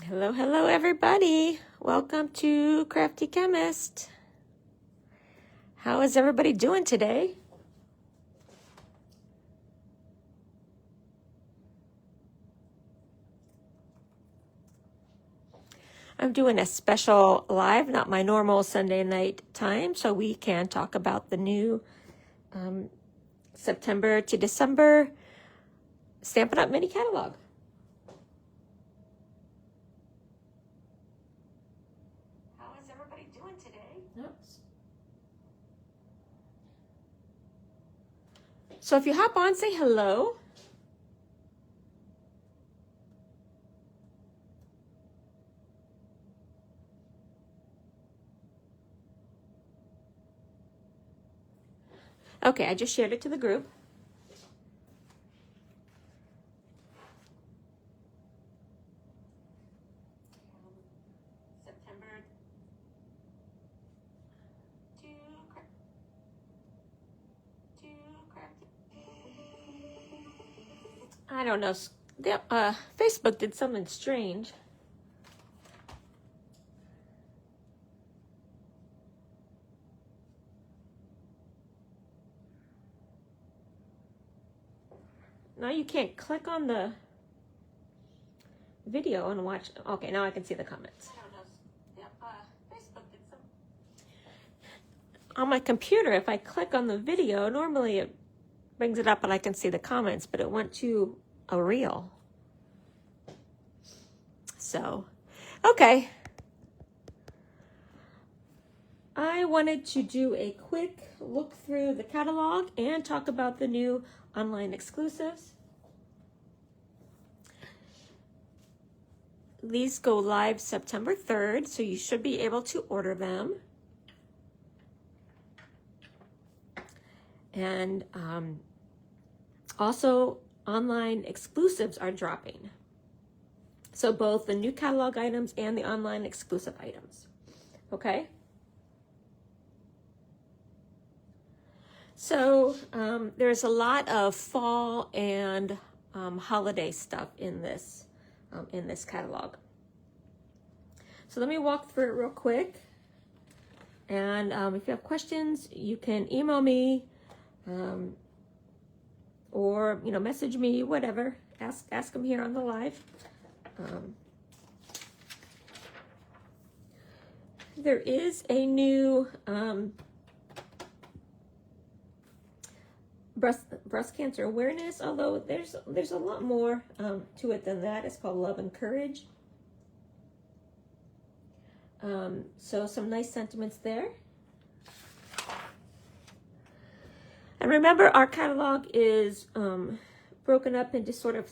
Hello, hello everybody. Welcome to Crafty Chemist. How is everybody doing today? I'm doing a special live, not my normal Sunday night time, so we can talk about the new September to December Stampin' Up Mini Catalog. How is everybody doing today? Oops. So if you hop on, say hello. Okay, I just shared it to the group. September I don't know. Facebook did something strange. Now you can't click on the video and watch. Okay, now I can see the comments. Facebook did some. On my computer, if I click on the video, normally it brings it up and I can see the comments, but it went to a reel. So, okay. I wanted to do a quick look through the catalog and talk about the new online exclusives. These go live September 3rd, so you should be able to order them. And also, online exclusives are dropping. So both the new catalog items and the online exclusive items. Okay? So there's a lot of fall and holiday stuff in this catalog. So let me walk through it real quick. And if you have questions, you can email me or message me, whatever. Ask them here on the live. There is a new breast cancer awareness, although there's a lot more to it than that. It's called Love and Courage. So some nice sentiments there. And remember, our catalog is broken up into sort of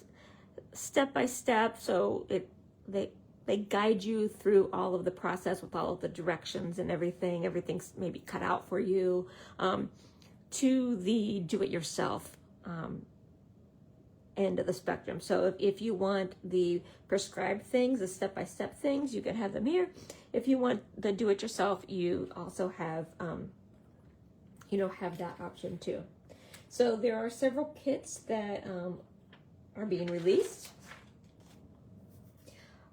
step by step, so they guide you through all of the process with all of the directions and everything. Everything's maybe cut out for you. To the do-it-yourself end of the spectrum. So if you want the prescribed things, the step-by-step things, you can have them here. If you want the do-it-yourself, you also have, have that option too. So there are several kits that are being released.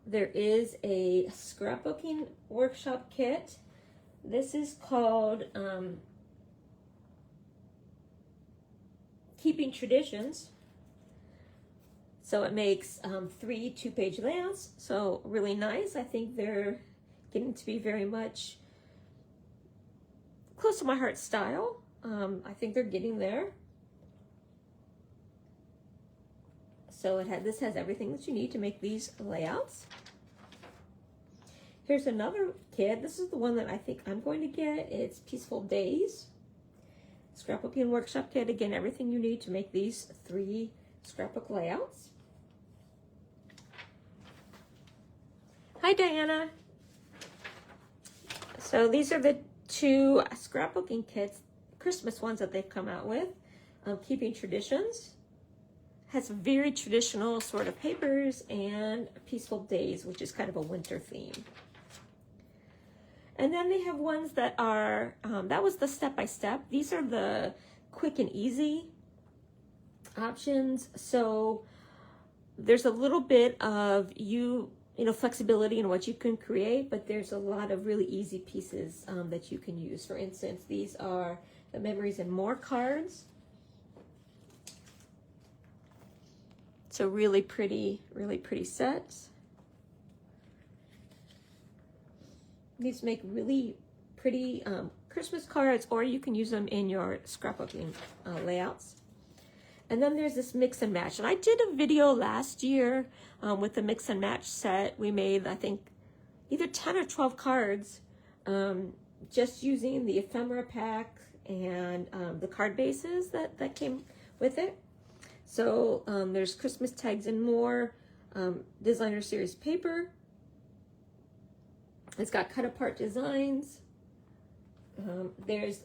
There is a scrapbooking workshop kit. This is called Keeping Traditions. So it makes 3 2-page layouts, so really nice. I think they're getting to be very much close to my heart style. I think they're getting there. So this has everything that you need to make these layouts. Here's another kit. This is the one that I think I'm going to get. It's Peaceful Days Scrapbooking Workshop Kit. Again, everything you need to make these 3 scrapbook layouts. Hi, Diana. So these are the 2 scrapbooking kits, Christmas ones that they've come out with. Keeping Traditions has very traditional sort of papers, and Peaceful Days, which is kind of a winter theme. And then they have ones that are, that was the step-by-step. These are the quick and easy options. So there's a little bit of you you know, flexibility in what you can create, but there's a lot of really easy pieces that you can use. For instance, these are the Memories and More cards. So really pretty sets. These make really pretty Christmas cards, or you can use them in your scrapbooking layouts. And then there's this mix and match. And I did a video last year with the mix and match set. We made, I think, either 10 or 12 cards just using the ephemera pack and the card bases that came with it. So there's Christmas tags and more, designer series paper. It's got cut apart designs. There's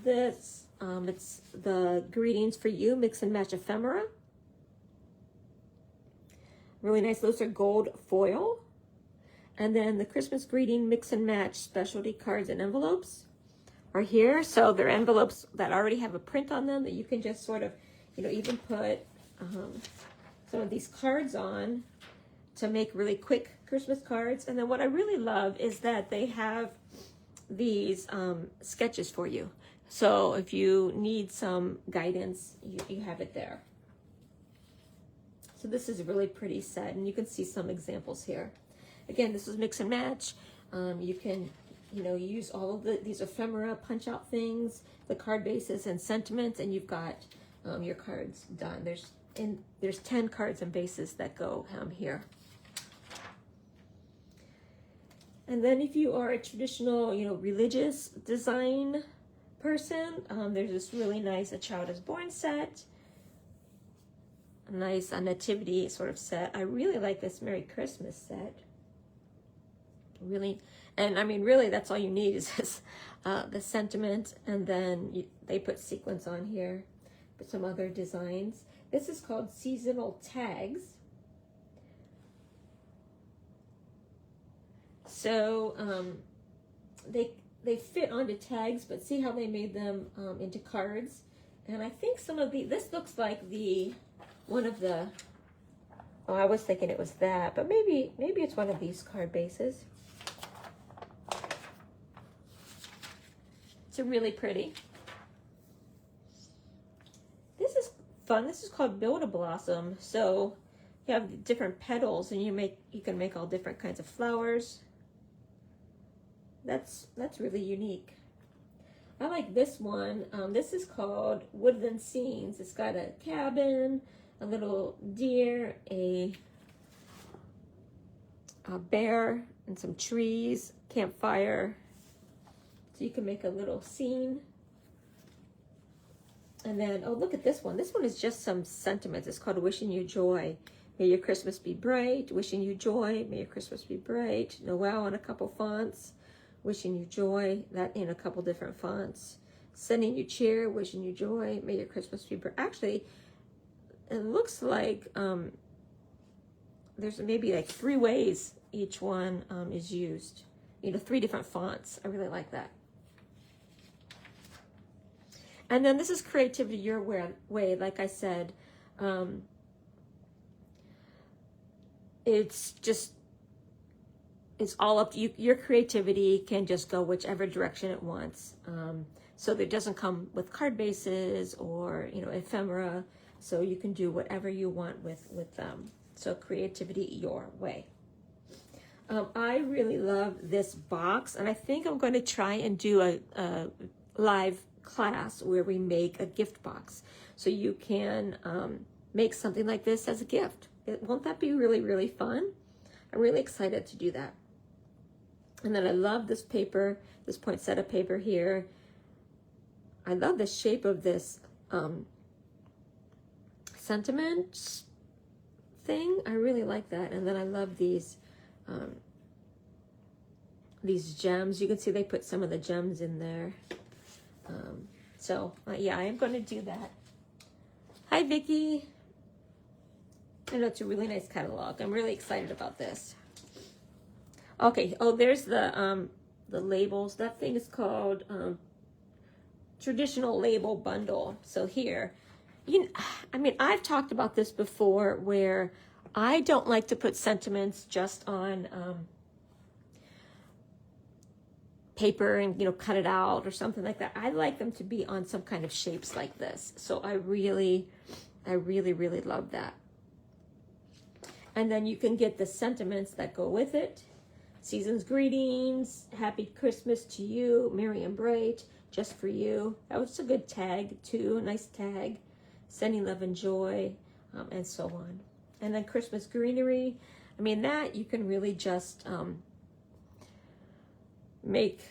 this, it's the Greetings for You mix and match ephemera. Really nice. Those are gold foil. And then the Christmas greeting mix and match specialty cards and envelopes are here. So they're envelopes that already have a print on them that you can just sort of, you know, even put some of these cards on to make really quick Christmas cards. And then what I really love is that they have these sketches for you. So if you need some guidance, you have it there. So this is a really pretty set, and you can see some examples here. Again, this is mix and match. You can, you know, use all of these ephemera punch out things, the card bases and sentiments, and you've got your cards done. There's 10 cards and bases that go here. And then if you are a traditional, you know, religious design person, there's this really nice A Child is Born set. A nice nativity sort of set. I really like this Merry Christmas set. Really, and I mean, really, that's all you need is this, the sentiment, and then they put sequins on here, but some other designs. This is called Seasonal Tags. So they fit onto tags, but see how they made them into cards. And I think some of this looks like one of the, oh, I was thinking it was that, but maybe it's one of these card bases. It's really pretty. This is fun. This is called Build a Blossom. So you have different petals, and you can make all different kinds of flowers. That's really unique. I like this one. This is called Woodland Scenes. It's got a cabin, a little deer, a bear, and some trees, campfire. So you can make a little scene. And then, oh, look at this one. This one is just some sentiments. It's called Wishing You Joy. May your Christmas be bright. Wishing you joy. May your Christmas be bright. Noel in a couple fonts. Wishing you joy. That in a couple different fonts. Sending you cheer. Wishing you joy. May your Christmas be bright. Actually, it looks like there's maybe like 3 ways each one is used. You know, 3 different fonts. I really like that. And then this is Creativity Your Way. Like I said, it's all up to you. Your creativity can just go whichever direction it wants. So it doesn't come with card bases or, you know, ephemera. So you can do whatever you want with them. So Creativity Your Way. I really love this box, and I think I'm going to try and do a live class where we make a gift box. So you can make something like this as a gift. Won't that be really, really fun? I'm really excited to do that. And then I love this paper, this poinsettia paper here. I love the shape of this sentiment thing. I really like that. And then I love these gems. You can see they put some of the gems in there. Yeah, I am going to do that. Hi, Vicki. I know it's a really nice catalog. I'm really excited about this. Okay. Oh, there's the labels. That thing is called Traditional Label Bundle. So here, I mean, I've talked about this before, where I don't like to put sentiments just on paper and, you know, cut it out or something like that. I like them to be on some kind of shapes like this. So I really, really love that. And then you can get the sentiments that go with it. Season's greetings, happy Christmas to you, merry and bright, just for you. That was a good tag too, a nice tag. Sending love and joy, and so on. And then Christmas greenery. I mean, that you can really just make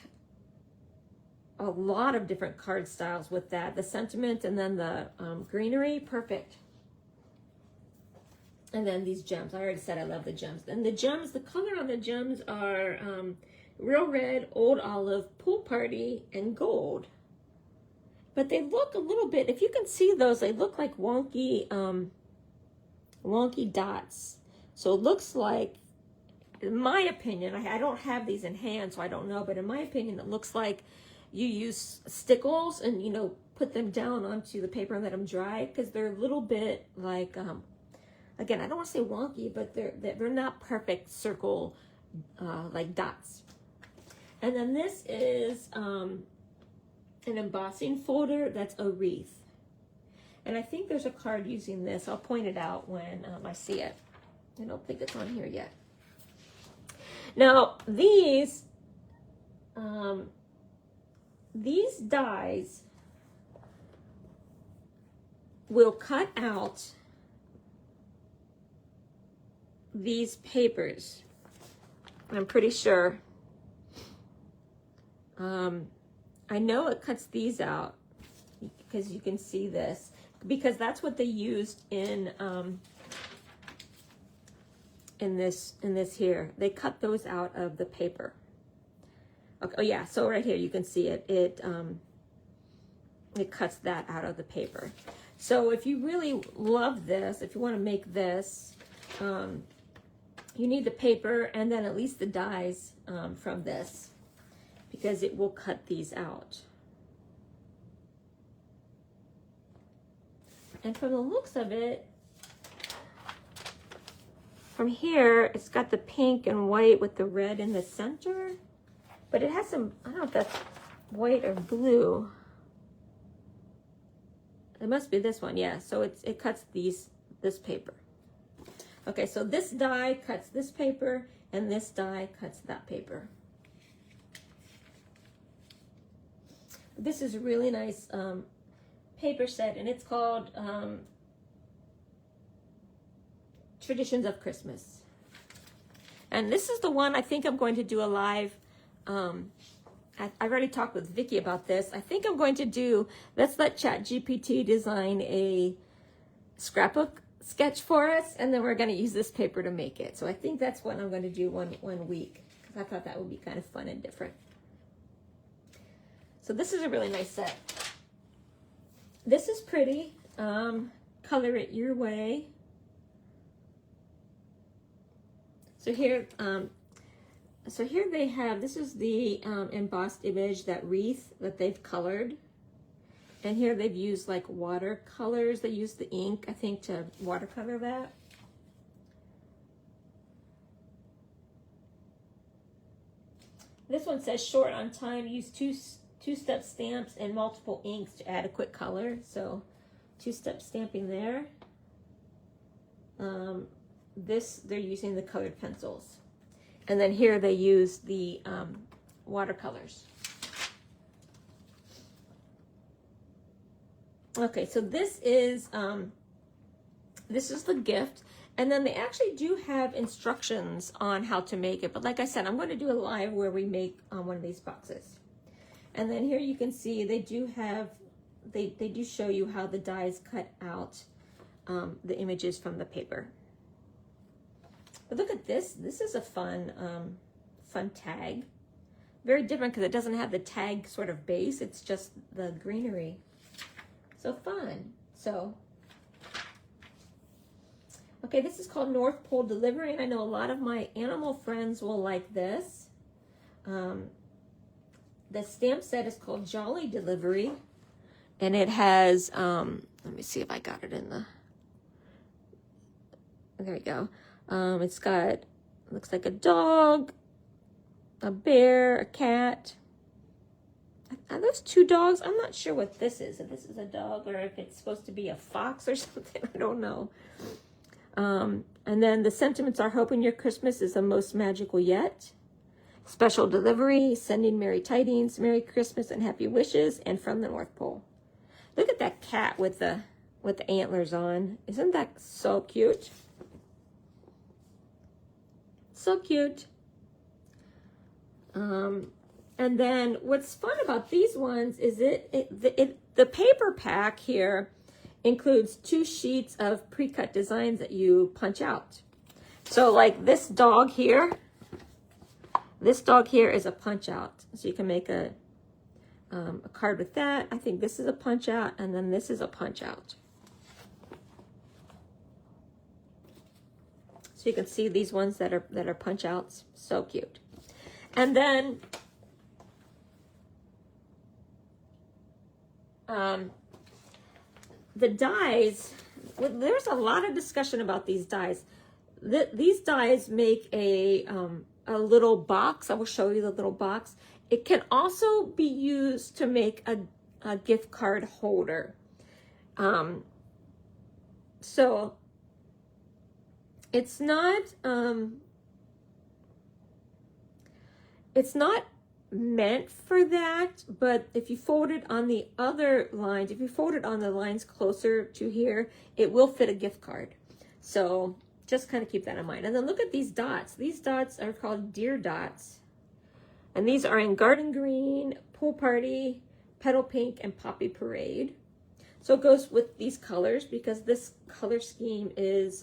a lot of different card styles with that. The sentiment and then the greenery, perfect. And then these gems. I already said I love the gems. And the gems, the color on the gems are real red, old olive, pool party, and gold. But they look a little bit, if you can see those, they look like wonky, wonky dots. So it looks like, in my opinion, I don't have these in hand, so I don't know, but in my opinion, it looks like you use stickles and, you know, put them down onto the paper and let them dry, because they're a little bit like, again, I don't want to say wonky, but they're not perfect circle, like dots. And then this is an embossing folder that's a wreath. And I think there's a card using this. I'll point it out when I see it. I don't think it's on here yet. Now, these dies will cut out these papers. I'm pretty sure. I know it cuts these out because you can see this, because that's what they used in this here. They cut those out of the paper. Okay, oh yeah, so right here you can see it. It cuts that out of the paper. So if you really love this, if you want to make this, you need the paper and then at least the dies from this, because it will cut these out. And from the looks of it, from here, it's got the pink and white with the red in the center, but it has some, I don't know if that's white or blue. It must be this one, yeah. So it cuts this paper. Okay, so this die cuts this paper, and this die cuts that paper. This is a really nice paper set, and it's called Traditions of Christmas. And this is the one I think I'm going to do a live. I've already talked with Vicki about this. I think I'm going to do, let's let ChatGPT design a scrapbook sketch for us, and then we're going to use this paper to make it. So I think that's what I'm going to do one week, because I thought that would be kind of fun and different. So this is a really nice set. This is pretty. Color it your way. So here they have, this is the embossed image, that wreath that they've colored. And here they've used like watercolors. They used the ink, I think, to watercolor that. This one says short on time, use two-step stamps and multiple inks to add a quick color. So two-step stamping there. They're using the colored pencils. And then here they use the watercolors. Okay, so this is the gift, and then they actually do have instructions on how to make it. But like I said, I'm going to do a live where we make one of these boxes. And then here you can see they do have, they do show you how the dies cut out the images from the paper. But look at this. This is a fun tag. Very different because it doesn't have the tag sort of base. It's just the greenery. So fun. So, okay, this is called North Pole Delivery, and I know a lot of my animal friends will like this. The stamp set is called Jolly Delivery, and it has, let me see if I got it in There we go. It's got, looks like a dog, a bear, a cat. Are those two dogs? I'm not sure what this is. If this is a dog or if it's supposed to be a fox or something. I don't know. And then the sentiments are hoping your Christmas is the most magical yet. Special delivery, sending merry tidings, Merry Christmas and happy wishes, and from the North Pole. Look at that cat with the antlers on. Isn't that so cute? So cute. And then what's fun about these ones is the paper pack here includes 2 sheets of pre-cut designs that you punch out. So like this dog here is a punch out. So you can make a card with that. I think this is a punch out, and then this is a punch out. So you can see these ones that are punch outs. So cute. And then the dies, well, there's a lot of discussion about these dies. These dies make a little box. I will show you the little box. It can also be used to make a gift card holder. So it's not meant for that, but if you fold it on the other lines, if you fold it on the lines closer to here, it will fit a gift card. So just kind of keep that in mind. And then look at these dots. These dots are called deer dots. And these are in Garden Green, Pool Party, Petal Pink, and Poppy Parade. So it goes with these colors because this color scheme is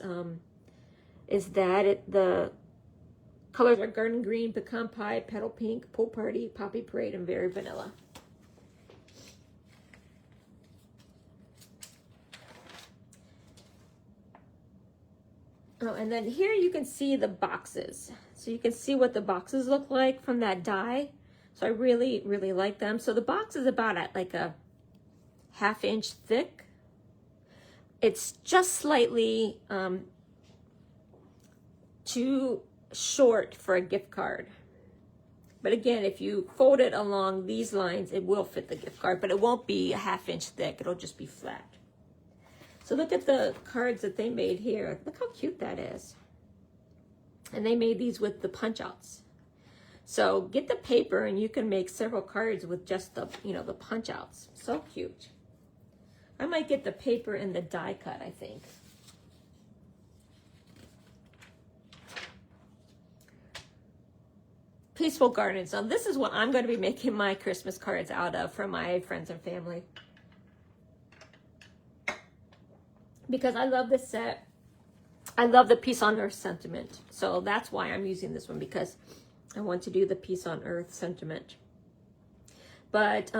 the colors are Garden Green, Pecan Pie, Petal Pink, Pool Party, Poppy Parade, and Very Vanilla. Oh, and then here you can see the boxes. So you can see what the boxes look like from that die. So I really, really like them. So the box is about at like a 1/2 inch thick. It's just slightly too short for a gift card. But again, if you fold it along these lines, it will fit the gift card, but it won't be a 1/2 inch thick. It'll just be flat. So look at the cards that they made here. Look how cute that is. And they made these with the punch outs. So get the paper and you can make several cards with just the, the punch outs. So cute. I might get the paper and the die cut, I think. Peaceful Gardens. Now this is what I'm going to be making my Christmas cards out of for my friends and family. Because I love this set. I love the Peace on Earth sentiment. So that's why I'm using this one, because I want to do the Peace on Earth sentiment. But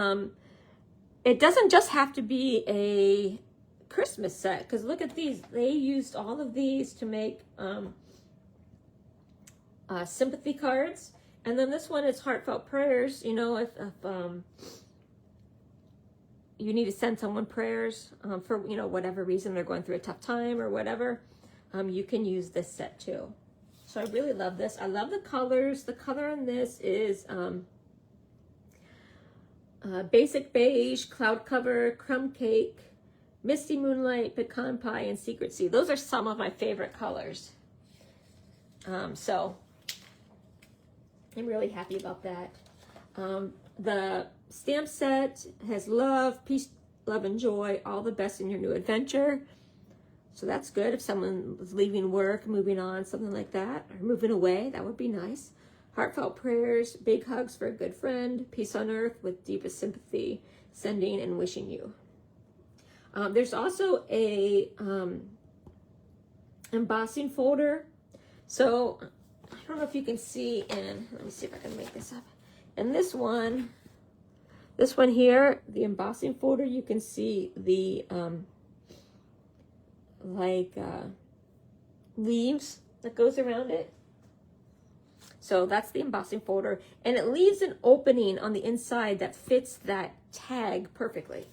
it doesn't just have to be a Christmas set, because look at these. They used all of these to make sympathy cards. And then this one is heartfelt prayers. You know, if you need to send someone prayers for, whatever reason they're going through a tough time or whatever, you can use this set too. So I really love this. I love the colors. The color on this is Basic Beige, Cloud Cover, Crumb Cake, Misty Moonlight, Pecan Pie, and Secret Sea. Those are some of my favorite colors. So I'm really happy about that. The stamp set has love, peace, love, and joy, all the best in your new adventure. So that's good. If someone was leaving work, moving on, something like that, or moving away, that would be nice. Heartfelt prayers, big hugs for a good friend, peace on earth with deepest sympathy, sending and wishing you. There's also a embossing folder. So I don't know if you can see in, let me see if I can make this up. And this one here, the embossing folder, you can see the leaves that goes around it. So that's the embossing folder, and it leaves an opening on the inside that fits that tag perfectly.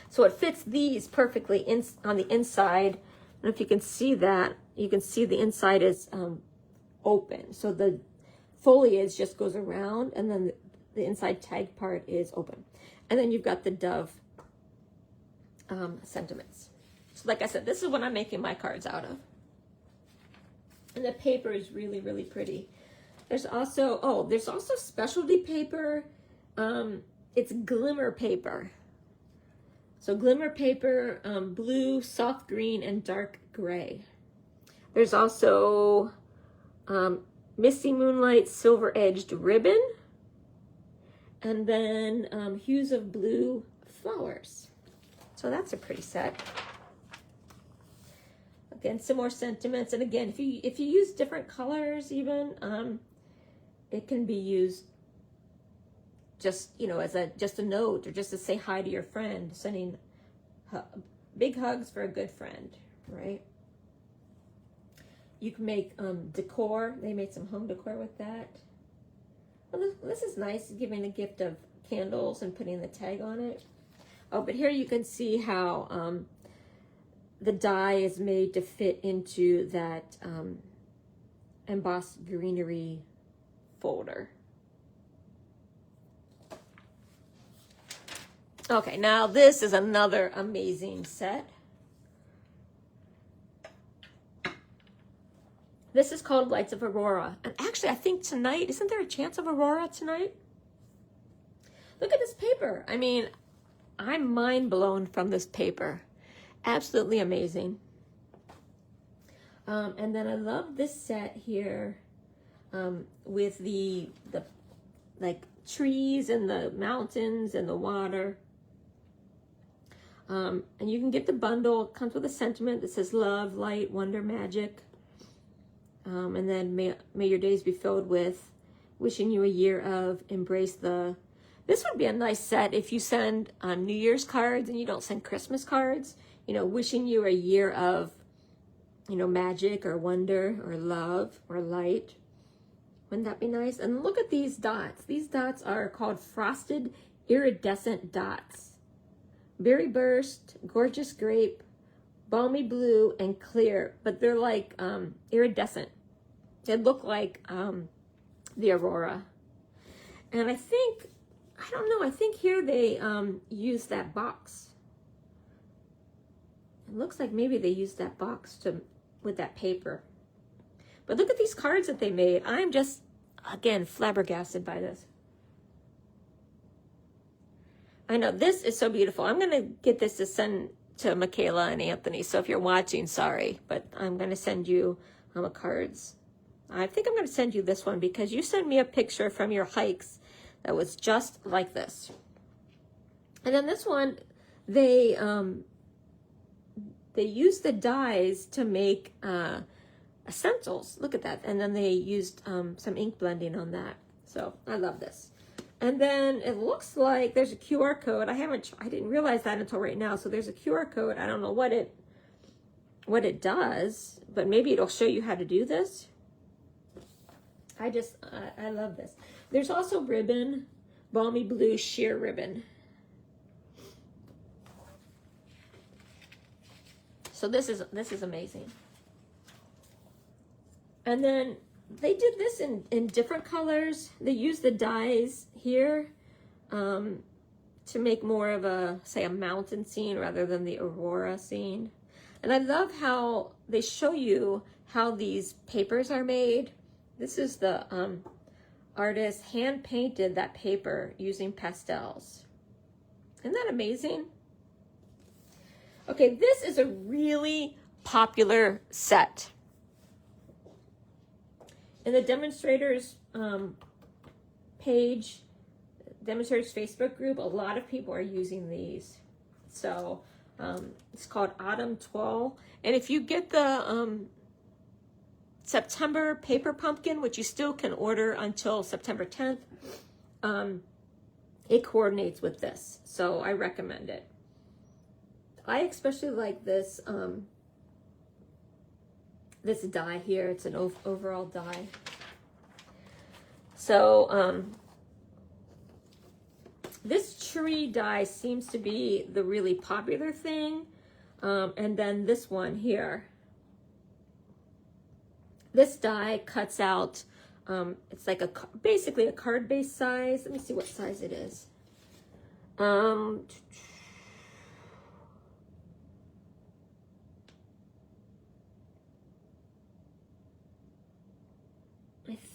So it fits these perfectly on the inside don't know if you can see that. You can see the inside is open. So the foliage just goes around, and then the inside tag part is open. And then you've got the dove sentiments. So like I said, this is what I'm making my cards out of. And the paper is really, really pretty. There's also, there's also specialty paper. It's glimmer paper. So glimmer paper, blue, soft green, and dark gray. There's also Misty Moonlight silver edged ribbon. And then hues of blue flowers. So that's a pretty set. Again, some more sentiments. And again, if you use different colors even, it can be used just, you know, as just a note, or just to say hi to your friend, sending big hugs for a good friend, right? You can make decor. They made some home decor with that. Well, this is nice, giving a gift of candles and putting the tag on it. Oh, but here you can see how the die is made to fit into that embossed greenery folder. Okay, now this is another amazing set. This is called Lights of Aurora. And actually, I think tonight, isn't there a chance of Aurora tonight? Look at this paper. I mean, I'm mind blown from this paper. Absolutely amazing. And then I love this set here with the like trees and the mountains and the water. And you can get the bundle. It comes with a sentiment that says love, light, wonder, magic. And then may your days be filled with, wishing you a year of, embrace the. This would be a nice set if you send New Year's cards and you don't send Christmas cards. You know, wishing you a year of, you know, magic or wonder or love or light. Wouldn't that be nice? And look at these dots. These dots are called frosted iridescent dots. Berry burst, gorgeous grape, balmy blue, and clear. But they're like iridescent. They look like the aurora. And I think, I don't know, I think here they use that box. It looks like maybe they used that box with that paper. But look at these cards that they made. I'm just, again, flabbergasted by this. I know, this is so beautiful. I'm going to get this to send to Michaela and Anthony. So if you're watching, sorry, but I'm going to send you cards. I think I'm going to send you this one because you sent me a picture from your hikes that was just like this. And then this one, they used the dies to make essentials. Look at that. And then they used some ink blending on that. So I love this. And then it looks like there's a QR code. I didn't realize that until right now. So there's a QR code. I don't know what it does, but maybe it'll show you how to do this. I love this. There's also ribbon, balmy blue sheer ribbon. So this is amazing. And then they did this in different colors. They used the dies here to make more of a, say, a mountain scene rather than the aurora scene. And I love how they show you how these papers are made. This is the artist hand painted that paper using pastels. Isn't that amazing? Okay, this is a really popular set. In the demonstrators page, demonstrators Facebook group, a lot of people are using these. So it's called Autumn Twirl. And if you get the September paper pumpkin, which you still can order until September 10th, it coordinates with this. So I recommend it. I especially like this this die here. It's an overall die. So this tree die seems to be the really popular thing. And then this one here, This die cuts out, it's like basically a card-based size. Let me see what size it is. I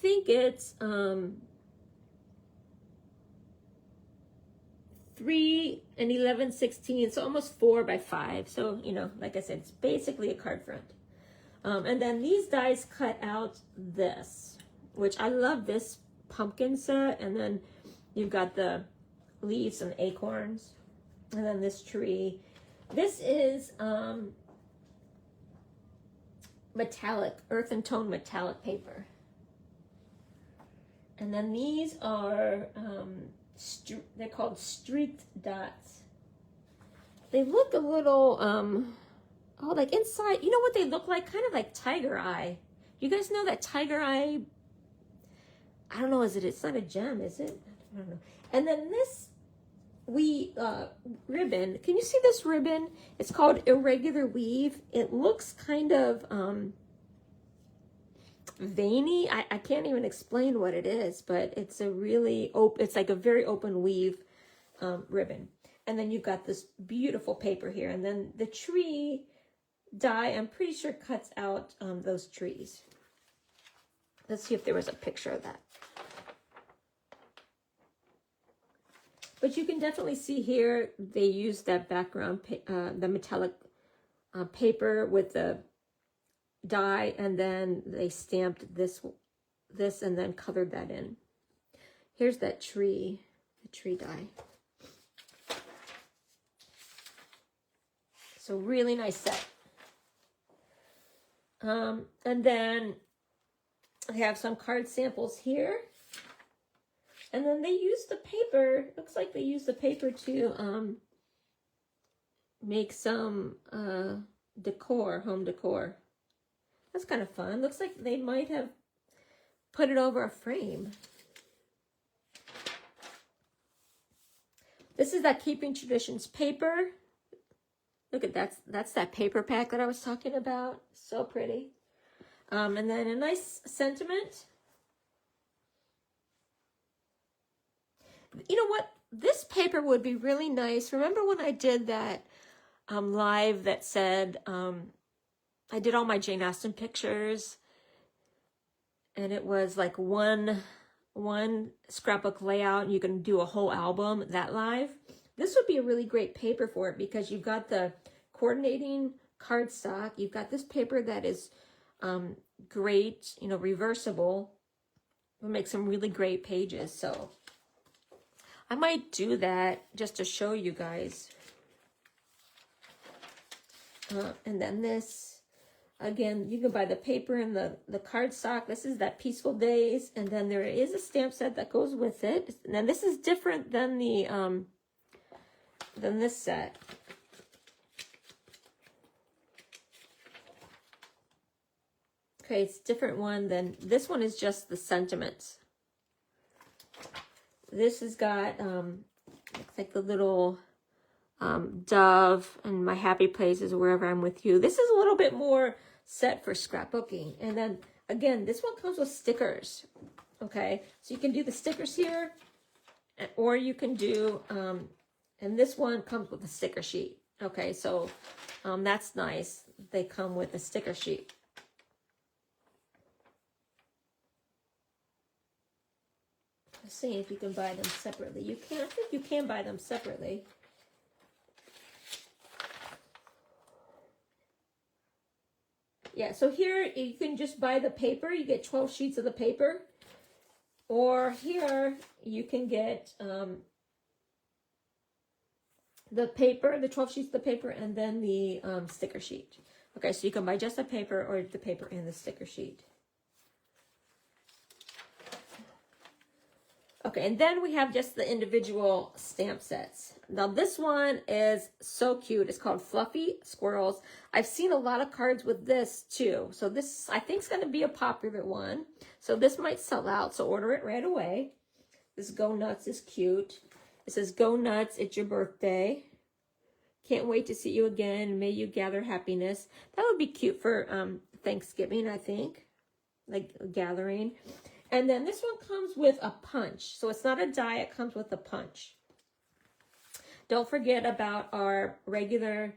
think it's 3 and 11/16, so almost 4 by 5. So, you know, like I said, it's basically a card front. And then these dies cut out this, which I love this pumpkin set. And then you've got the leaves and acorns. And then this tree. This is metallic, earth and tone metallic paper. And then these are, they're called streaked dots. They look a little, oh, like inside, you know what they look like? Kind of like tiger eye. You guys know that tiger eye? I don't know, it's not a gem, is it? I don't know. And then this ribbon, can you see this ribbon? It's called irregular weave. It looks kind of veiny. I can't even explain what it is, but it's a really it's like a very open weave ribbon. And then you've got this beautiful paper here. And then the tree die, I'm pretty sure, cuts out those trees. Let's see if there was a picture of that. But you can definitely see here, they used that background, the metallic paper with the die, and then they stamped this and then colored that in. Here's that tree, the tree die. So really nice set. And then I have some card samples here. And then they use the paper, looks like they use the paper to make some decor, home decor. That's kind of fun. Looks like they might have put it over a frame. This is that Keeping Traditions paper. Look at that. That's that paper pack that I was talking about. So pretty. And then a nice sentiment. You know what? This paper would be really nice. Remember when I did that live that said, I did all my Jane Austen pictures, and it was like one scrapbook layout, and you can do a whole album, that live. This would be a really great paper for it because you've got the coordinating cardstock. You've got this paper that is great, you know, reversible. It'll make some really great pages. So I might do that just to show you guys. And then this, again, you can buy the paper and the cardstock. This is that Peaceful Days. And then there is a stamp set that goes with it. And this is different than than this set. Okay, it's a different one than this one. Is just the sentiments. This has got looks like the little dove and my happy place is wherever I'm with you. This is a little bit more set for scrapbooking. And then again, this one comes with stickers. Okay, so you can do the stickers here, or you can do and this one comes with a sticker sheet. Okay, so that's nice. They come with a sticker sheet. Let's see if you can buy them separately. You can. I think you can buy them separately. Yeah, so here you can just buy the paper. You get 12 sheets of the paper. Or here you can get the paper, the 12 sheets of the paper, and then the sticker sheet. Okay, so you can buy just the paper or the paper and the sticker sheet. Okay, and then we have just the individual stamp sets. Now this one is so cute. It's called Fluffy Squirrels. I've seen a lot of cards with this too. So this, I think, is going to be a popular one. So this might sell out, so order it right away. This Go Nuts is cute. It says, "Go nuts, it's your birthday. Can't wait to see you again. May you gather happiness." That would be cute for Thanksgiving, I think. like gathering. And then this one comes with a punch. So it's not a die, it comes with a punch. Don't forget about our regular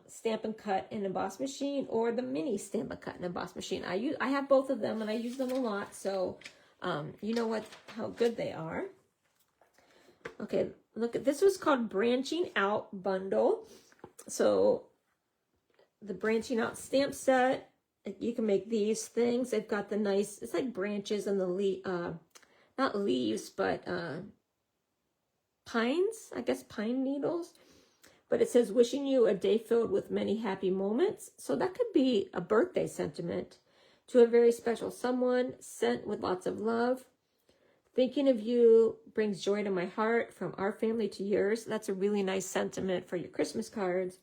Stampin' Cut and Emboss machine, or the mini Stampin' Cut and Emboss machine. I have both of them and I use them a lot, so you know how good they are. Okay, look at this. Was called Branching Out Bundle. So the Branching Out stamp set, you can make these things. They've got the nice, it's like branches and the not leaves, but pines, I guess pine needles. But it says, wishing you a day filled with many happy moments. So that could be a birthday sentiment to a very special someone, sent with lots of love. Thinking of you brings joy to my heart, from our family to yours. That's a really nice sentiment for your Christmas cards.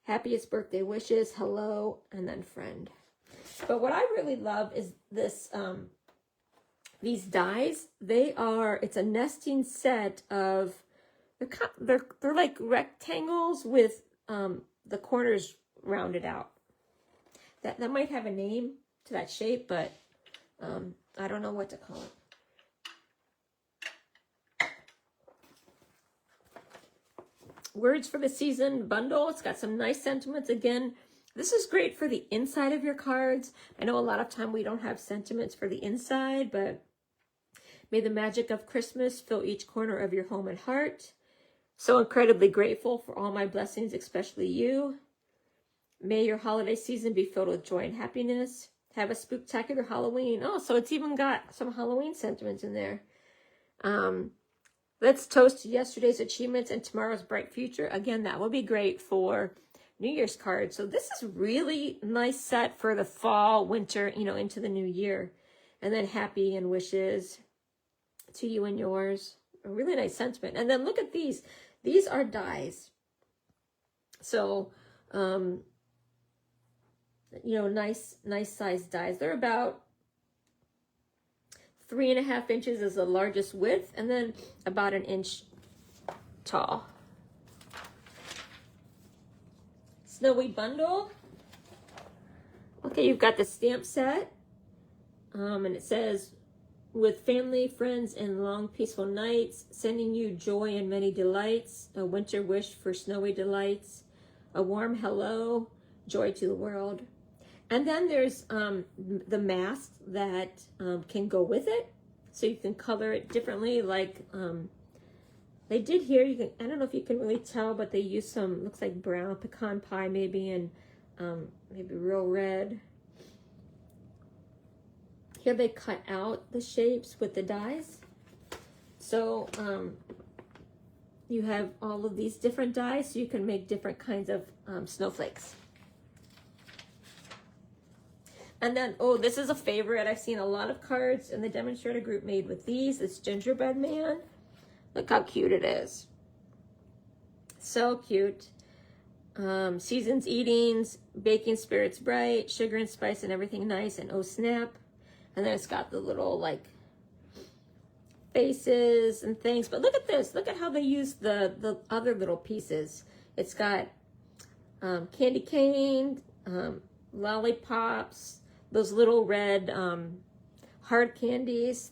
Happiest birthday wishes, hello, and then friend. But what I really love is this, these dies. It's a nesting set of, they're like rectangles with the corners rounded out. That might have a name to that shape, but I don't know what to call it. Words for the Season bundle. It's got some nice sentiments. Again, this is great for the inside of your cards. I know a lot of time we don't have sentiments for the inside, but may the magic of Christmas fill each corner of your home and heart. So incredibly grateful for all my blessings, especially you. May your holiday season be filled with joy and happiness. Have a spooktacular Halloween. Oh, so it's even got some Halloween sentiments in there. Let's toast to yesterday's achievements and tomorrow's bright future. Again, that will be great for New Year's cards. So this is really nice set for the fall, winter, into the new year. And then happy and wishes to you and yours. A really nice sentiment. And then look at these. These are dies. So, nice size dies. They're about 3.5 inches is the largest width, and then about 1 inch tall. Snowy bundle. Okay, you've got the stamp set, and it says, with family, friends, and long peaceful nights, sending you joy and many delights, a winter wish for snowy delights, a warm hello, joy to the world. And then there's the mask that can go with it, so you can color it differently. Like they did here. I don't know if you can really tell, but they used some, looks like brown pecan pie maybe, and maybe real red. Here they cut out the shapes with the dies. So you have all of these different dies, so you can make different kinds of snowflakes. And then, oh, this is a favorite. I've seen a lot of cards in the demonstrator group made with these. This gingerbread man. Look how cute it is. So cute. Seasons eatings, baking spirits bright, sugar and spice and everything nice, and oh snap. And then it's got the little like faces and things. But look at this. Look at how they use the other little pieces. It's got candy cane, lollipops, those little red hard candies,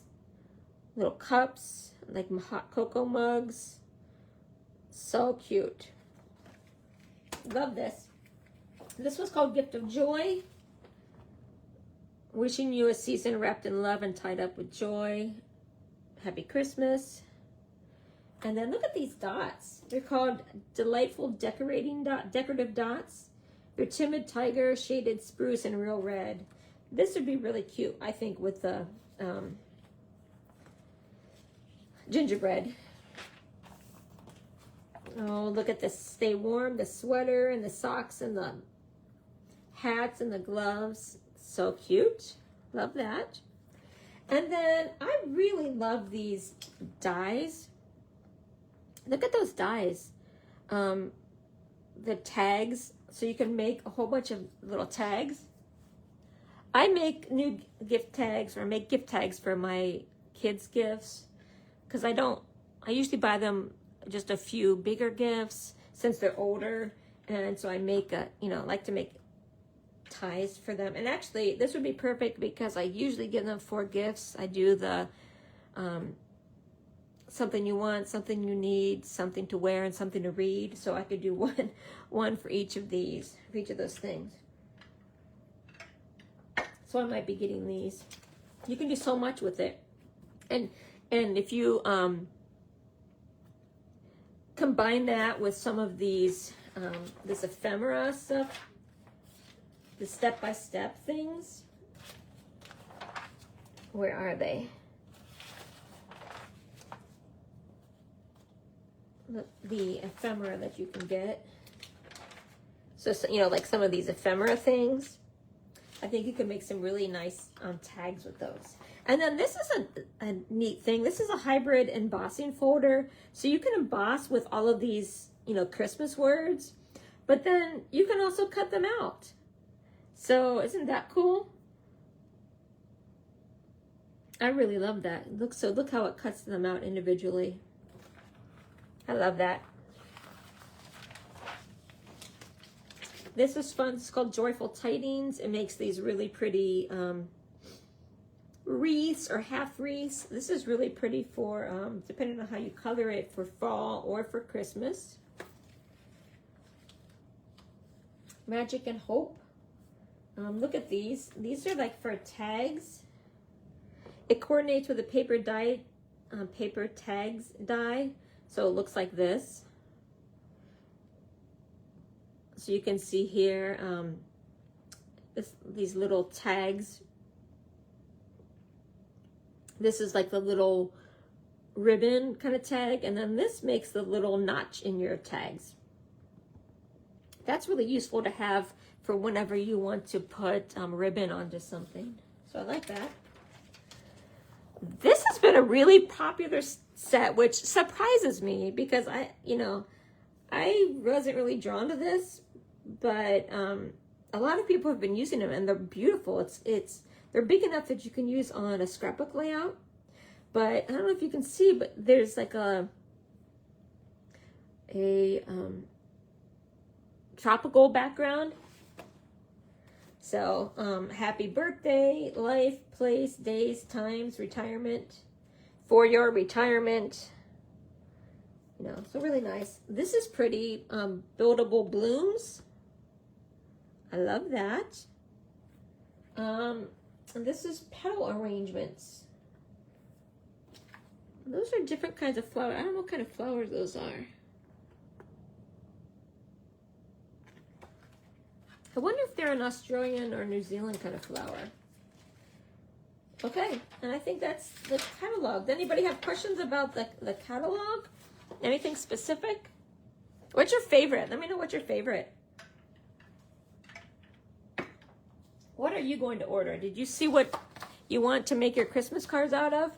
little cups, like hot cocoa mugs. So cute. Love this. This was called Gift of Joy. Wishing you a season wrapped in love and tied up with joy. Happy Christmas. And then look at these dots. They're called delightful decorative dots. They're timid tiger, shaded spruce, and real red. This would be really cute, I think, with the gingerbread. Oh, look at this. Stay warm, the sweater and the socks and the hats and the gloves. So cute. Love that. And then I really love these dies. Look at those dies. The tags. So you can make a whole bunch of little tags. I make new gift tags, or make gift tags for my kids' gifts, because I usually buy them just a few bigger gifts since they're older. And so I make like to make ties for them. And actually, this would be perfect because I usually give them 4 gifts. I do the something you want, something you need, something to wear, and something to read. So I could do one for each of these, for each of those things. So I might be getting these. You can do so much with it. And if you combine that with some of these, this ephemera stuff, the step-by-step things. Where are they? The ephemera that you can get. So, you know, like some of these ephemera things. I think you can make some really nice tags with those. And then this is a neat thing. This is a hybrid embossing folder. So you can emboss with all of these, you know, Christmas words, but then you can also cut them out. So isn't that cool? I really love that. Look how it cuts them out individually. I love that. This is fun. It's called Joyful Tidings. It makes these really pretty wreaths or half wreaths. This is really pretty for, depending on how you color it, for fall or for Christmas. Magic and Hope. Look at these. These are like for tags. It coordinates with a paper tags die. So it looks like this. So you can see here, these little tags. This is like the little ribbon kind of tag, and then this makes the little notch in your tags. That's really useful to have for whenever you want to put ribbon onto something. So I like that. This has been a really popular set, which surprises me because I wasn't really drawn to this, but a lot of people have been using them and they're beautiful. They're big enough that you can use on a scrapbook layout, but I don't know if you can see, but there's like a tropical background. So happy birthday, life, place, days, times, retirement, for your retirement. You know, so really nice. This is pretty. Buildable blooms. I love that. And this is petal arrangements. Those are different kinds of flowers. I don't know what kind of flowers those are. I wonder if they're an Australian or New Zealand kind of flower. Okay, and I think that's the catalog. Does anybody have questions about the catalog? Anything specific? What's your favorite? Let me know what's your favorite. What are you going to order? Did you see what you want to make your Christmas cards out of?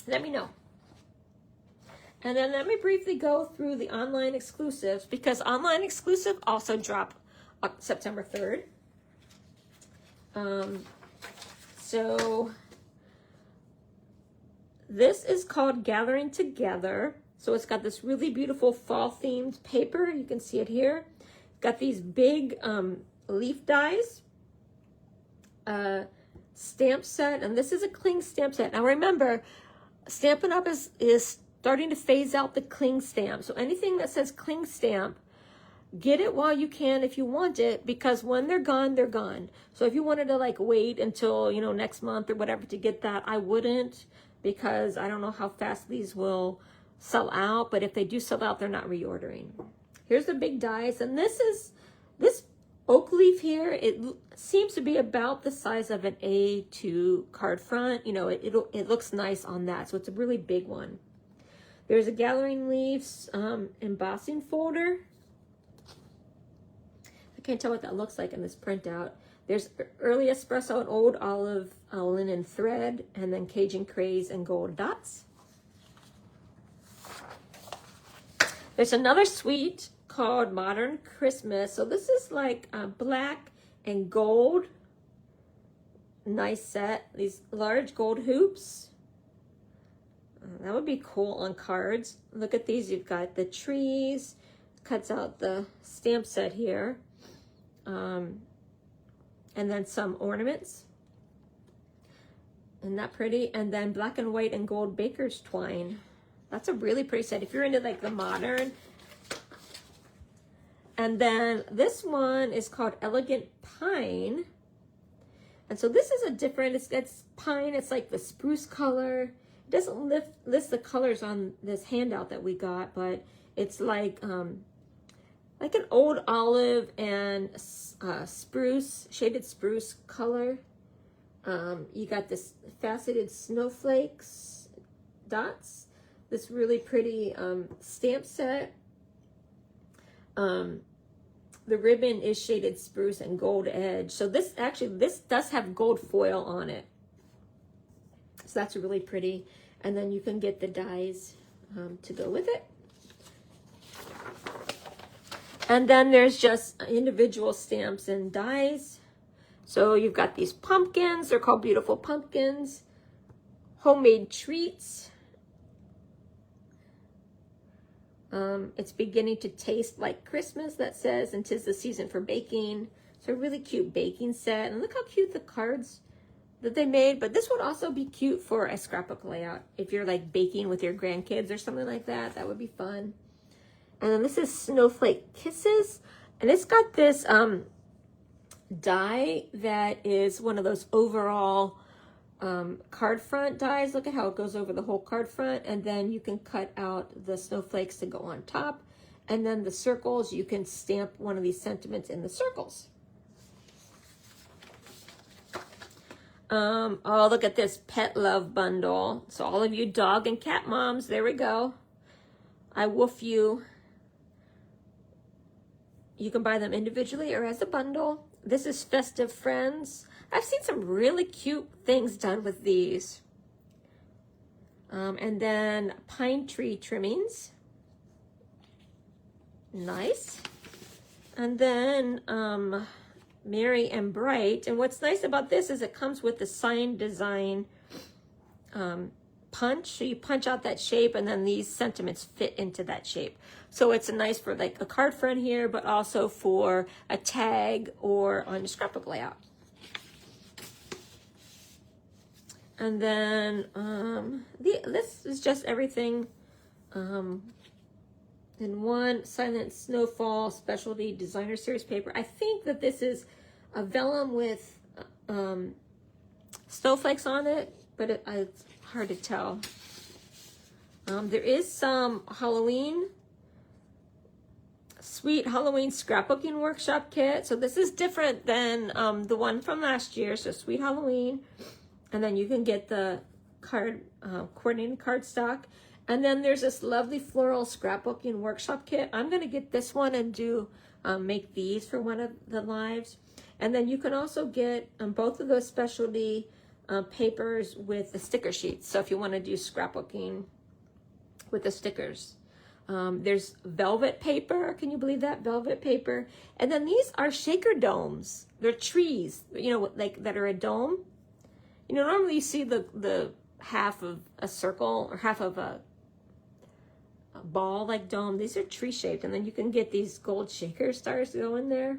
Let me know. And then let me briefly go through the online exclusives, because online exclusive also drop September 3rd. So this is called Gathering Together. So it's got this really beautiful fall themed paper. You can see it here. Got these big leaf dies, stamp set, and this is a cling stamp set. Now remember, Stampin' Up is starting to phase out the cling stamp. So anything that says cling stamp, get it while you can if you want it, because when they're gone, they're gone. So if you wanted to like wait until, you know, next month or whatever to get that, I wouldn't, because I don't know how fast these will sell out, but if they do sell out, they're not reordering. Here's the big dies, and this oak leaf here, it seems to be about the size of an A2 card front. You know, it looks nice on that, so it's a really big one. There's a Gathering Leaves embossing folder. I can't tell what that looks like in this printout. There's Early Espresso and Old Olive linen thread, and then Cajun Craze and gold dots. There's another suite called Modern Christmas. So this is like black and gold. Nice set. These large gold hoops. That would be cool on cards. Look at these. You've got the trees. Cuts out the stamp set here. and then some ornaments. Isn't that pretty? And then black and white and gold baker's twine. That's a really pretty set if you're into like the modern. And then this one is called Elegant Pine. And so this is a different, it's pine, it's like the spruce color. It doesn't list the colors on this handout that we got, but it's like an old olive and spruce, shaded spruce color. You got this faceted snowflakes, dots, this really pretty stamp set. The ribbon is shaded spruce and gold edge. So this does have gold foil on it. So that's really pretty. And then you can get the dies to go with it. And then there's just individual stamps and dies. So you've got these pumpkins. They're called Beautiful Pumpkins. Homemade treats. It's beginning to taste like Christmas, that says, and 'tis the season for baking. So a really cute baking set. And look how cute the cards that they made. But this would also be cute for a scrapbook layout. If you're like baking with your grandkids or something like that, that would be fun. And then this is Snowflake Kisses. And it's got this die that is one of those overall card front dies. Look at how it goes over the whole card front, and then you can cut out the snowflakes to go on top, and then the circles, you can stamp one of these sentiments in the circles. Oh, look at this Pet Love bundle. So all of you dog and cat moms, there we go. I woof you. You can buy them individually or as a bundle. This is Festive Friends. I've seen some really cute things done with these. And then pine tree trimmings. Nice. And then Merry and Bright. And what's nice about this is it comes with the sign design punch. So you punch out that shape, and then these sentiments fit into that shape. So it's nice for like a card front here, but also for a tag or on your scrapbook layout. And then this is just everything in one. Silent Snowfall Specialty Designer Series paper. I think that this is a vellum with snowflakes on it, but it's hard to tell. There is some Sweet Halloween Scrapbooking Workshop Kit. So this is different than the one from last year. So Sweet Halloween. And then you can get the coordinated cardstock. And then there's this lovely floral scrapbooking workshop kit. I'm going to get this one and do make these for one of the lives. And then you can also get both of those specialty papers with the sticker sheets. So if you want to do scrapbooking with the stickers. There's velvet paper. Can you believe that? Velvet paper. And then these are shaker domes. They're trees, you know, like that are a dome. You know, normally you see the half of a circle or half of a ball like dome. These are tree shaped, and then you can get these gold shaker stars to go in there.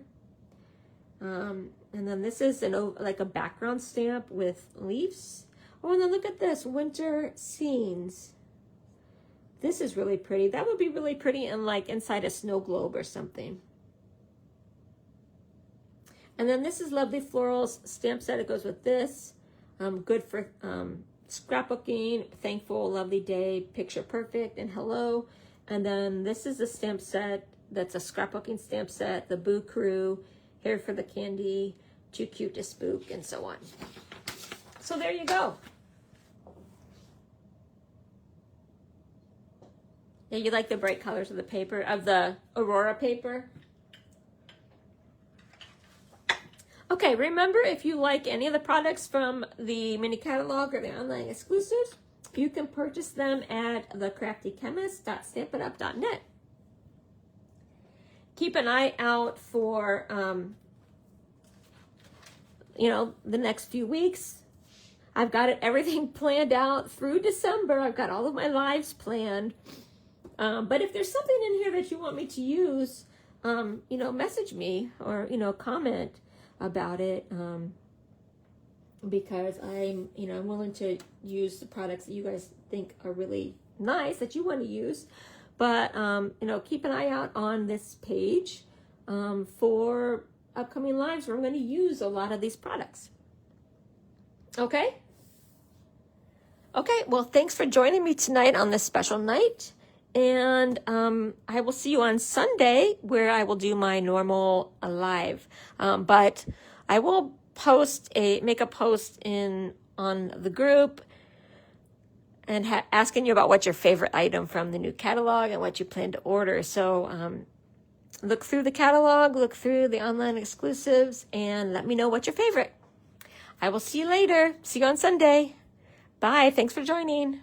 And then this is like a background stamp with leaves. Oh, and then look at this, winter scenes. This is really pretty. That would be really pretty in like inside a snow globe or something. And then this is Lovely Florals stamp set. It goes with this. Good for scrapbooking, thankful, lovely day, picture perfect, and hello. And then this is a stamp set that's a scrapbooking stamp set, the Boo Crew, Here for the Candy, Too Cute to Spook, and so on. So there you go. Yeah, you like the bright colors of the paper, of the Aurora paper? Okay, remember, if you like any of the products from the mini catalog or the online exclusives, you can purchase them at thecraftychemist.stampinup.net. Keep an eye out for, the next few weeks. I've got everything planned out through December. I've got all of my lives planned. But if there's something in here that you want me to use, message me or, comment. about it, because I'm willing to use the products that you guys think are really nice that you want to use. But keep an eye out on this page for upcoming lives where I'm going to use a lot of these products. Okay? Okay, well, thanks for joining me tonight on this special night. And I will see you on Sunday, where I will do my normal live. But I will make a post on the group and asking you about what's your favorite item from the new catalog and what you plan to order. So look through the catalog, look through the online exclusives, and let me know what's your favorite. I will see you later. See you on Sunday. Bye. Thanks for joining.